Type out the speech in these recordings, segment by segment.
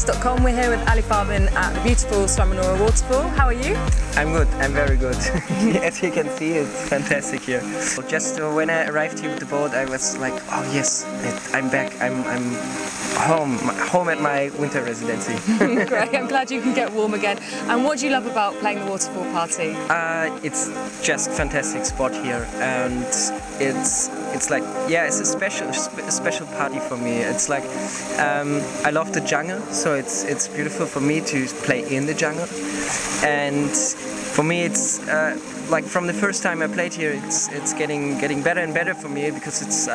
This.com. We're here with Alle Farben at the beautiful Swaminora Waterfall. How are you? I'm good, I'm very good. As you can see, it's fantastic here. Just when I arrived here with the boat, I was like, oh yes, I'm back, I'm home at my winter residency. Great, I'm glad you can get warm again. And what do you love about playing the Waterfall party? It's just fantastic spot here, and it's like, yeah, it's a special party for me. It's like, I love the jungle, so it's beautiful for me to play in the jungle, and for me it's like from the first time I played here, it's getting better and better for me, because it's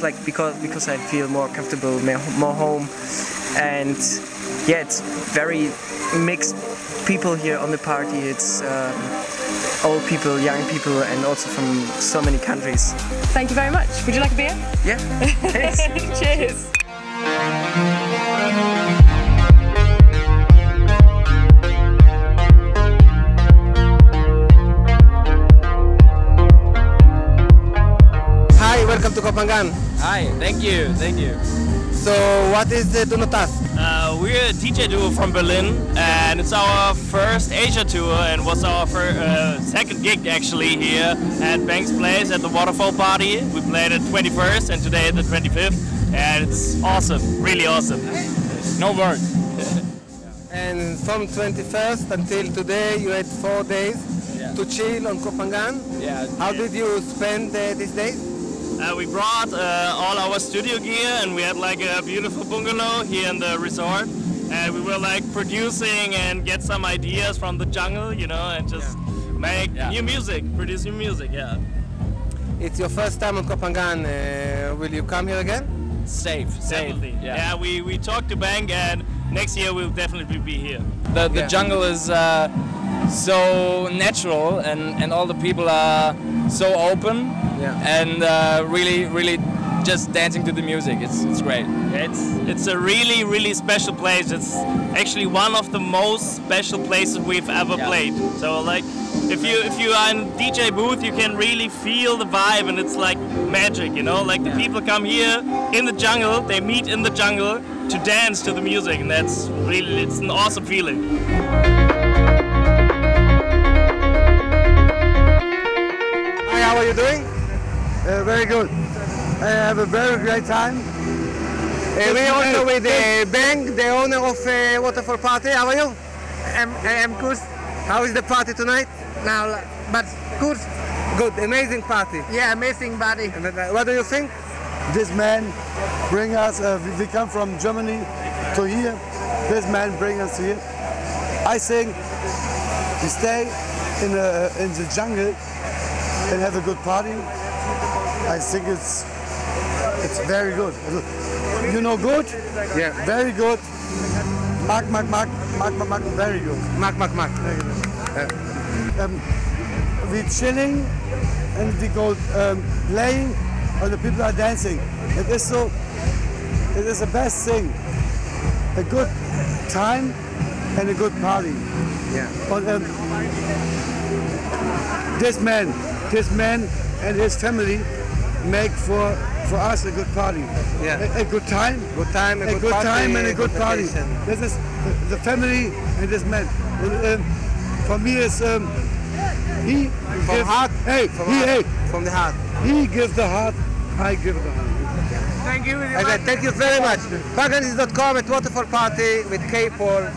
like because I feel more comfortable, more home, and yeah, it's very mixed people here on the party. It's old people, young people, and also from so many countries. Thank you very much. Would you like a beer? Yeah. Thanks. Cheers. Hi, welcome to Koh Phanagn. Hi, thank you. So, what is the Duno task? We're a DJ duo from Berlin, and it's our first Asia tour, and was our second gig actually here at Bank's Place at the Waterfall party. We played at 21st and today at the 25th, and it's awesome, really awesome. No words. And from 21st until today, you had 4 days to chill on Koh Phanagn. Yeah. How did you spend these days? We brought all our studio gear, and we had like a beautiful bungalow here in the resort, and we were like producing and get some ideas from the jungle, you know, and just make new music, produce new music. Yeah. It's your first time on Koh Phanagn. Will you come here again? Safe. Definitely. Yeah, we talked to Bank, and next year we'll definitely be here. The jungle is so natural, and all the people are so open, and really just dancing to the music. It's great. It's a really special place. It's actually one of the most special places we've ever played. So like, if you are in DJ booth, you can really feel the vibe, and it's like magic, you know. Like the people come here in the jungle, they meet in the jungle to dance to the music, and it's an awesome feeling. Hi, how are you doing? Very good. I have a very great time. We also with Bank, the owner of Waterfall Party. How are you? I'm good. How is the party tonight? Now, but good. Good, amazing party. Yeah, amazing party. What do you think? This man bring us. We come from Germany to here. This man bring us here. I think we stay in the jungle and have a good party. I think it's very good. You know, good? Yeah. Very good. Mark, very good. Mark. We chilling and we go playing, and the people are dancing. It is the best thing. A good time and a good party. Yeah. But this man and his family make for us a good party. Yeah. A good time. Good time, A good time and a good party. vacation. This is the family and this man. For me, it's he From gives, heart. Hey, From the heart. he gives the heart. I give the heart. Thank you very much. Thank you very much. Phanagn.com at Waterfall Party with K. Paul.